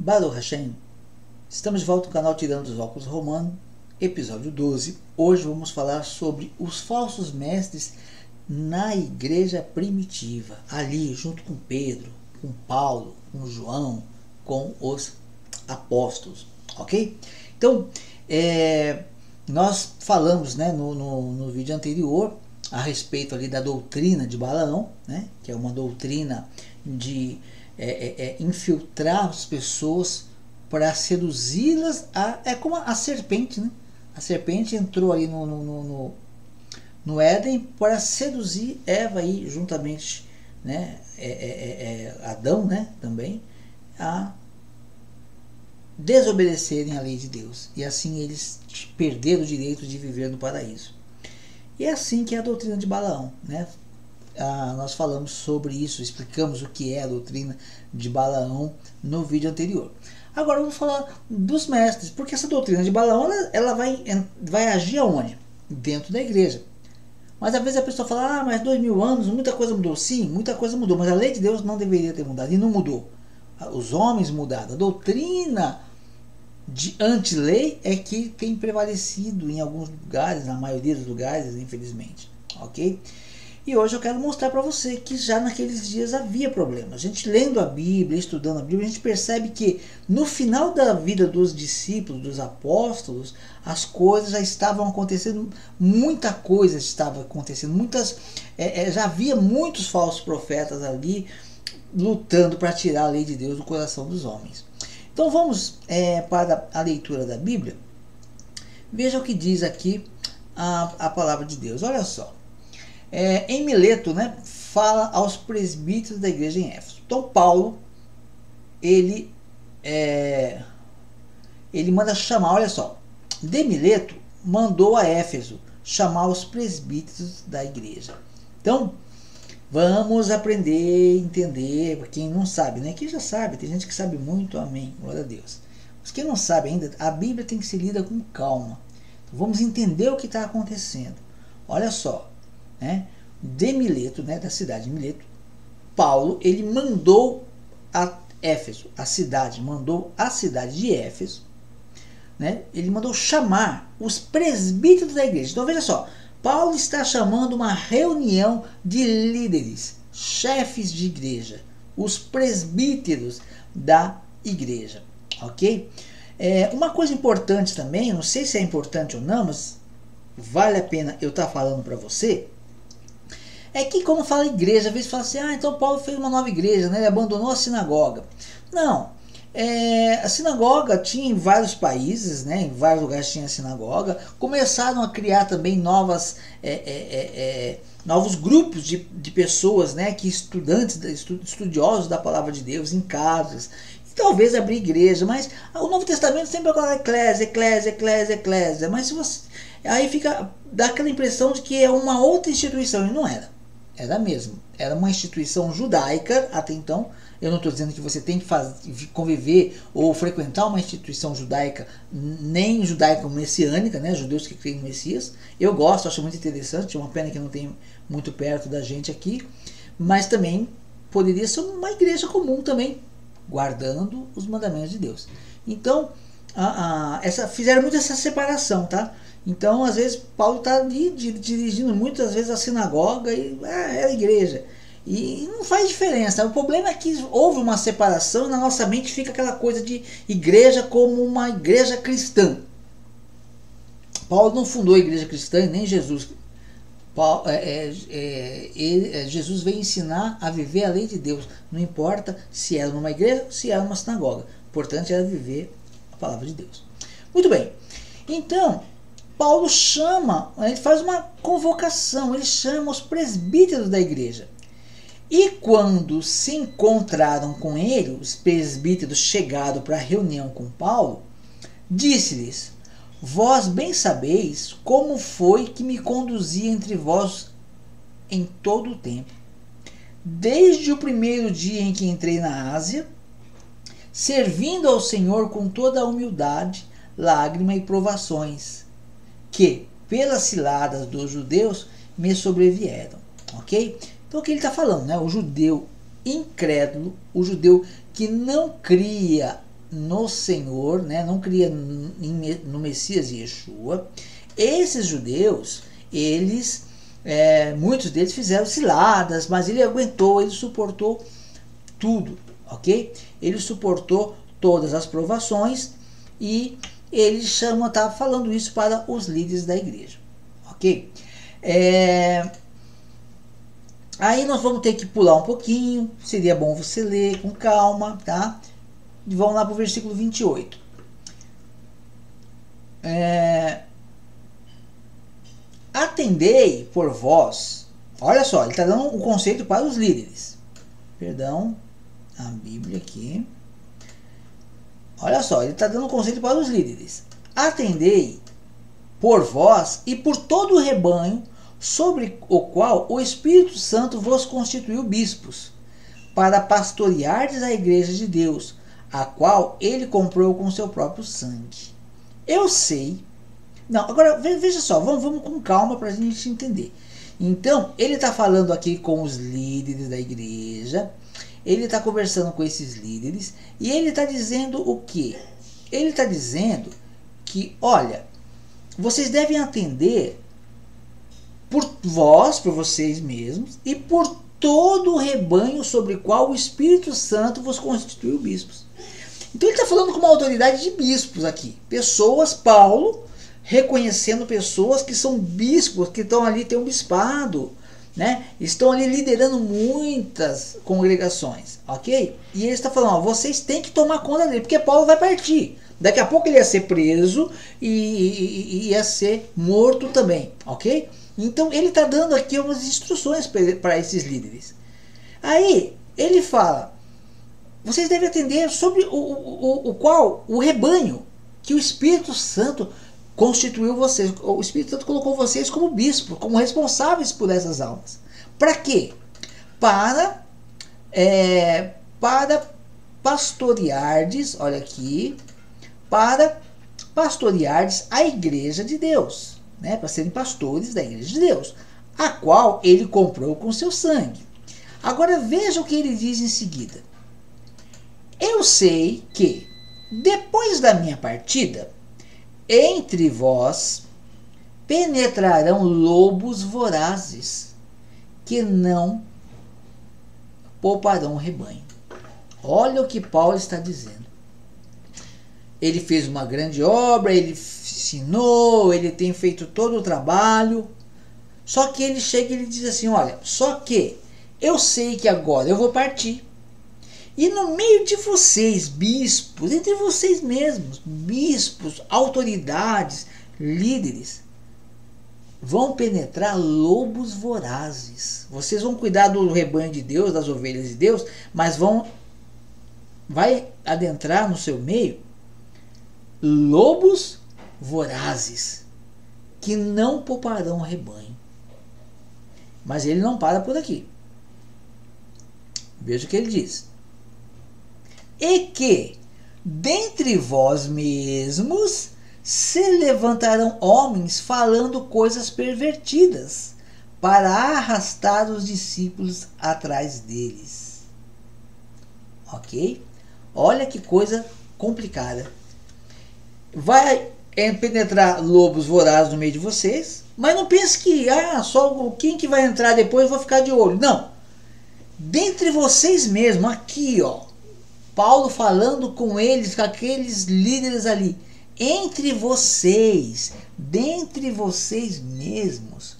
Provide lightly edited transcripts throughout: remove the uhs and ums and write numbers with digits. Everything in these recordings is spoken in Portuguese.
Baruch Hashem, estamos de volta no canal Tirando os Óculos Romano, episódio 12. Hoje vamos falar sobre os falsos mestres na igreja primitiva, ali junto com Pedro, com Paulo, com João, com os apóstolos, ok? Então, nós falamos, né, no vídeo anterior a respeito ali da doutrina de Balaão, né, que é uma doutrina de infiltrar as pessoas para seduzi-las. É como a serpente, né? A serpente entrou ali no Éden para seduzir Eva aí, juntamente, né, Adão, né, também, a desobedecerem a lei de Deus. E assim eles perderam o direito de viver no paraíso. E é assim que é a doutrina de Balaão, né? Nós falamos sobre isso, explicamos o que é a doutrina de Balaão no vídeo anterior. Agora vamos falar dos mestres, porque essa doutrina de Balaão ela vai agir aonde? Dentro da igreja. Mas às vezes a pessoa fala, mas 2000 anos, muita coisa mudou. Sim, muita coisa mudou, mas a lei de Deus não deveria ter mudado, e não mudou. Os homens mudaram. A doutrina de anti-lei é que tem prevalecido em alguns lugares, na maioria dos lugares, infelizmente. Ok? E hoje eu quero mostrar para você que já naqueles dias havia problemas. A gente lendo a Bíblia, estudando a Bíblia, a gente percebe que no final da vida dos discípulos, dos apóstolos, as coisas já estavam acontecendo, muita coisa estava acontecendo, já havia muitos falsos profetas ali lutando para tirar a lei de Deus do coração dos homens. Então vamos para a leitura da Bíblia. Veja o que diz aqui a palavra de Deus. Olha só. Em Mileto, né, fala aos presbíteros da igreja em Éfeso. Então Paulo, ele manda chamar, olha só, de Mileto mandou a Éfeso chamar os presbíteros da igreja. Então, vamos aprender, entender, para quem não sabe, né? Quem já sabe, tem gente que sabe muito, amém, glória a Deus. Mas quem não sabe ainda, a Bíblia tem que ser lida com calma. Então, vamos entender o que está acontecendo. Olha só. Né, de Mileto, né, da cidade de Mileto, Paulo, ele mandou a Éfeso, mandou a cidade de Éfeso, né, ele mandou chamar os presbíteros da igreja. Então veja só, Paulo está chamando uma reunião de líderes, chefes de igreja, os presbíteros da igreja, ok? Uma coisa importante também, não sei se é importante ou não, mas vale a pena eu estar falando para você, é que como fala igreja, às vezes fala assim, então Paulo fez uma nova igreja, né? Ele abandonou a sinagoga. Não, a sinagoga tinha em vários países, né? Em vários lugares tinha sinagoga, começaram a criar também novos grupos de pessoas, né? Que estudiosos da palavra de Deus em casas, e talvez abrir igreja, mas o Novo Testamento sempre fala eclésia, mas se você... Aí dá aquela impressão de que é uma outra instituição, e não era. Era mesmo. Era uma instituição judaica até então. Eu não estou dizendo que você tem que conviver ou frequentar uma instituição judaica, nem judaica messiânica, né? Judeus que creem no Messias. Eu gosto, acho muito interessante. É uma pena que não tem muito perto da gente aqui. Mas também poderia ser uma igreja comum também, guardando os mandamentos de Deus. Então, fizeram muito essa separação, tá? Então, às vezes, Paulo está ali dirigindo muitas vezes a sinagoga e é a igreja. E não faz diferença. O problema é que houve uma separação e na nossa mente fica aquela coisa de igreja como uma igreja cristã. Paulo não fundou a igreja cristã, nem Jesus. Jesus veio ensinar a viver a lei de Deus. Não importa se era numa igreja ou se era numa sinagoga. O importante era viver a palavra de Deus. Muito bem. Então, Paulo ele faz uma convocação, ele chama os presbíteros da igreja. E quando se encontraram com ele, os presbíteros chegaram para a reunião com Paulo, disse-lhes, vós bem sabeis como foi que me conduzi entre vós em todo o tempo, desde o primeiro dia em que entrei na Ásia, servindo ao Senhor com toda a humildade, lágrima e provações, que, pelas ciladas dos judeus, me sobrevieram. Ok? Então o que ele está falando, né? O judeu incrédulo, o judeu que não cria no Senhor, né? Não cria no Messias Yeshua. Esses judeus, eles, muitos deles fizeram ciladas, mas ele aguentou, ele suportou tudo, ok? Ele suportou todas as provações e ele está falando isso para os líderes da igreja, ok? Aí nós vamos ter que pular um pouquinho, seria bom você ler com calma, tá? E vamos lá para o versículo 28. Atendei por vós. Olha só, ele está dando um conselho para os líderes. Perdão, a Bíblia aqui. Olha só, ele está dando um conselho para os líderes. Atendei por vós e por todo o rebanho sobre o qual o Espírito Santo vos constituiu bispos, para pastoreardes a igreja de Deus, a qual ele comprou com seu próprio sangue. Eu sei. Não, agora veja só, vamos com calma para a gente entender. Então, ele está falando aqui com os líderes da igreja, ele está conversando com esses líderes, e ele está dizendo o quê? Ele está dizendo que, olha, vocês devem atender por vós, por vocês mesmos, e por todo o rebanho sobre o qual o Espírito Santo vos constituiu bispos. Então ele está falando com uma autoridade de bispos aqui. Pessoas, Paulo, reconhecendo pessoas que são bispos, que estão ali, tem um bispado, né? Estão ali liderando muitas congregações, ok? E ele está falando, ó, vocês têm que tomar conta dele, porque Paulo vai partir. Daqui a pouco ele ia ser preso e ia ser morto também, ok? Então ele está dando aqui umas instruções para esses líderes. Aí ele fala, vocês devem atender sobre o rebanho que o Espírito Santo constituiu vocês. O Espírito Santo colocou vocês como bispos, como responsáveis por essas almas. Para quê? Para pastoreardes, olha aqui, para pastoreardes a igreja de Deus, né? Para serem pastores da igreja de Deus, a qual ele comprou com seu sangue. Agora veja o que ele diz em seguida. Eu sei que, depois da minha partida, entre vós penetrarão lobos vorazes, que não pouparão o rebanho. Olha o que Paulo está dizendo. Ele fez uma grande obra, ele ensinou, ele tem feito todo o trabalho. Só que ele chega e ele diz assim, olha, só que eu sei que agora eu vou partir. E no meio de vocês, bispos, entre vocês mesmos, bispos, autoridades, líderes, vão penetrar lobos vorazes. Vocês vão cuidar do rebanho de Deus, das ovelhas de Deus, mas vai adentrar no seu meio lobos vorazes, que não pouparão o rebanho. Mas ele não para por aqui. Veja o que ele diz. E que, dentre vós mesmos, se levantarão homens falando coisas pervertidas, para arrastar os discípulos atrás deles. Ok? Olha que coisa complicada. Vai penetrar lobos vorazes no meio de vocês, mas não pense que só quem que vai entrar depois eu vou ficar de olho. Não. Dentre vocês mesmos, aqui, ó, Paulo falando com eles, com aqueles líderes ali, entre vocês, dentre vocês mesmos,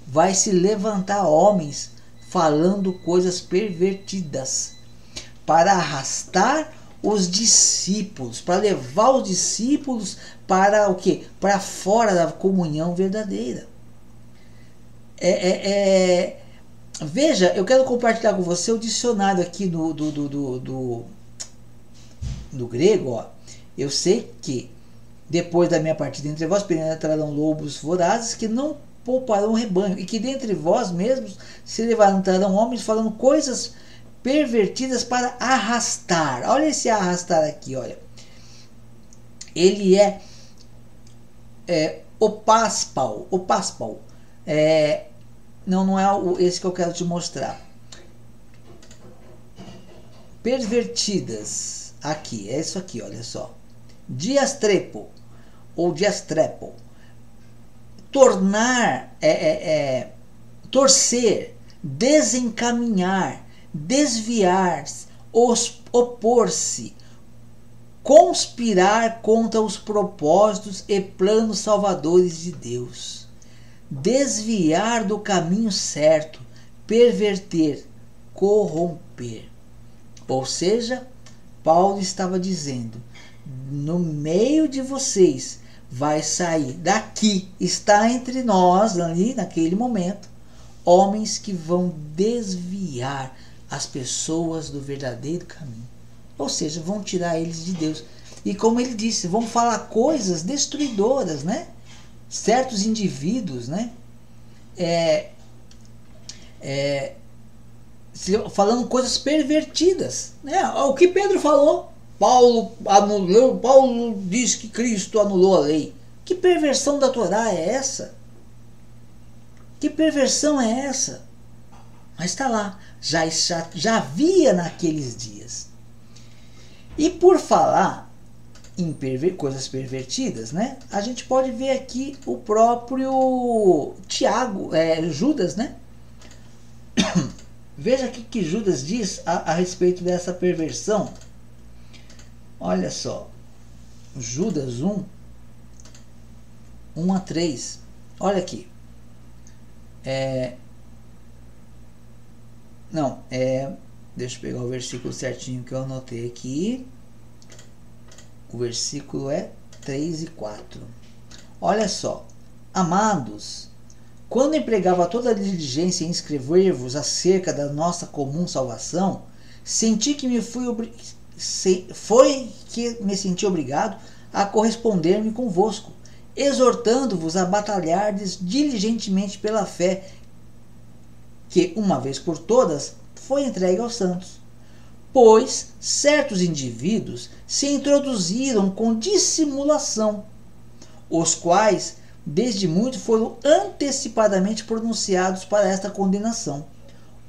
vai se levantar homens falando coisas pervertidas, para arrastar os discípulos, para levar os discípulos para o quê? Para fora da comunhão verdadeira. Veja, eu quero compartilhar com você o dicionário aqui do grego. Ó. Eu sei que depois da minha partida entre vós penetrarão lobos vorazes que não pouparão o rebanho, e que dentre vós mesmos se levantarão homens falando coisas pervertidas para arrastar. Olha esse arrastar aqui, olha. Ele opaspal. Não é esse que eu quero te mostrar. Pervertidas. Aqui, é isso aqui, olha só. Diastrepo, ou diastrepo. Tornar, torcer, desencaminhar, desviar, opor-se, conspirar contra os propósitos e planos salvadores de Deus, desviar do caminho certo, perverter, corromper. Ou seja, Paulo estava dizendo, no meio de vocês vai sair daqui, está entre nós ali naquele momento, homens que vão desviar as pessoas do verdadeiro caminho. Ou seja, vão tirar eles de Deus. E como ele disse, vão falar coisas destruidoras, né? Certos indivíduos, né? Falando coisas pervertidas, né? O que Pedro falou, Paulo diz que Cristo anulou a lei. Que perversão da Torá é essa? Que perversão é essa? Mas está lá, já havia naqueles dias. E por falar em coisas pervertidas, né? A gente pode ver aqui o próprio Judas, né? Veja o que Judas diz a respeito dessa perversão. Olha só, Judas 1 a 3. Olha aqui. Deixa eu pegar o versículo certinho que eu anotei aqui. O versículo é 3 e 4. Olha só. Amados, quando empregava toda a diligência em escrever-vos acerca da nossa comum salvação, senti que me senti obrigado a corresponder-me convosco, exortando-vos a batalhardes diligentemente pela fé que, uma vez por todas, foi entregue aos santos. Pois certos indivíduos se introduziram com dissimulação, os quais desde muito foram antecipadamente pronunciados para esta condenação.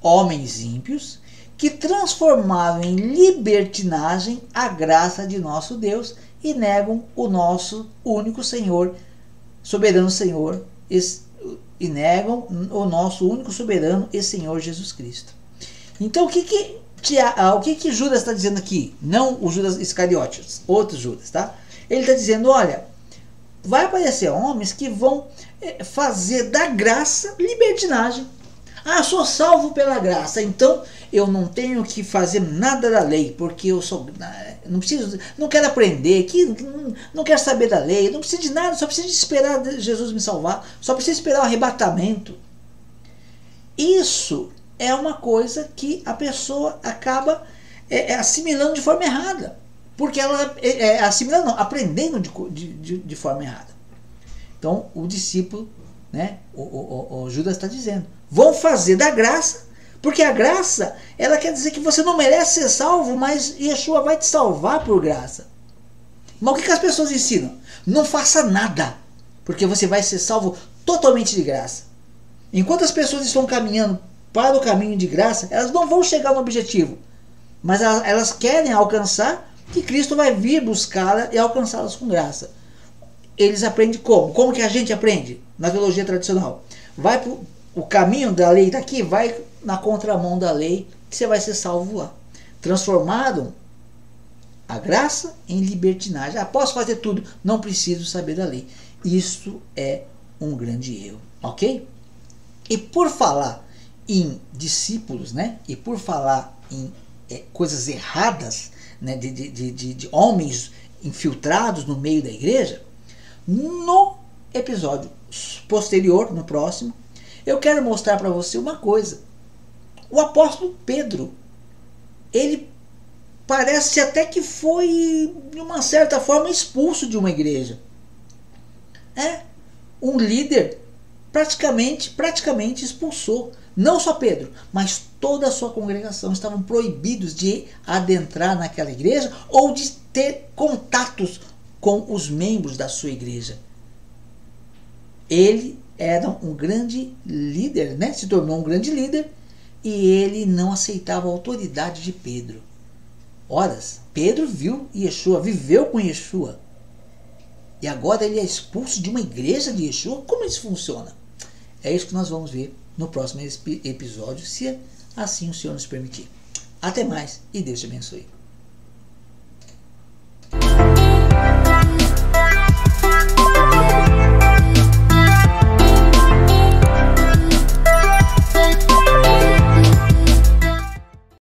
Homens ímpios que transformaram em libertinagem a graça de nosso Deus e negam o nosso único Senhor, soberano Senhor, e negam o nosso único soberano e Senhor Jesus Cristo. Então o que Judas está dizendo aqui? Não o Judas Iscariotes, outro Judas, tá? Ele está dizendo, olha, vai aparecer homens que vão fazer da graça libertinagem. Ah, sou salvo pela graça, então eu não tenho que fazer nada da lei, porque eu não quero aprender, não quero saber da lei, não preciso de nada, só preciso de esperar Jesus me salvar, só preciso esperar o arrebatamento. Isso é uma coisa que a pessoa acaba assimilando de forma errada, porque ela aprendendo de forma errada. Então o discípulo, né, o Judas está dizendo, vão fazer da graça, porque a graça, ela quer dizer que você não merece ser salvo, mas Yeshua vai te salvar por graça. Mas o que as pessoas ensinam? Não faça nada, porque você vai ser salvo totalmente de graça. Enquanto as pessoas estão caminhando para o caminho de graça, elas não vão chegar no objetivo, mas elas querem alcançar, que Cristo vai vir buscá-la e alcançá-las com graça. Eles aprendem como? Como que a gente aprende? Na teologia tradicional. Vai para o caminho da lei daqui, vai na contramão da lei, que você vai ser salvo lá. Transformaram a graça em libertinagem. Ah, posso fazer tudo, não preciso saber da lei. Isso é um grande erro, ok? E por falar em discípulos, né? E por falar em coisas erradas, né? de homens infiltrados no meio da igreja, no episódio posterior, no próximo, eu quero mostrar para você uma coisa. O apóstolo Pedro, ele parece até que foi, de uma certa forma, expulso de uma igreja. Um líder praticamente expulsou. Não só Pedro, mas toda a sua congregação estavam proibidos de adentrar naquela igreja ou de ter contatos com os membros da sua igreja. Ele era um grande líder, né? Se tornou um grande líder, e ele não aceitava a autoridade de Pedro. horas, Pedro viu Yeshua, viveu com Yeshua. E agora ele é expulso de uma igreja de Yeshua? Como isso funciona? É isso que nós vamos ver no próximo episódio, se assim o Senhor nos permitir. Até mais e Deus te abençoe.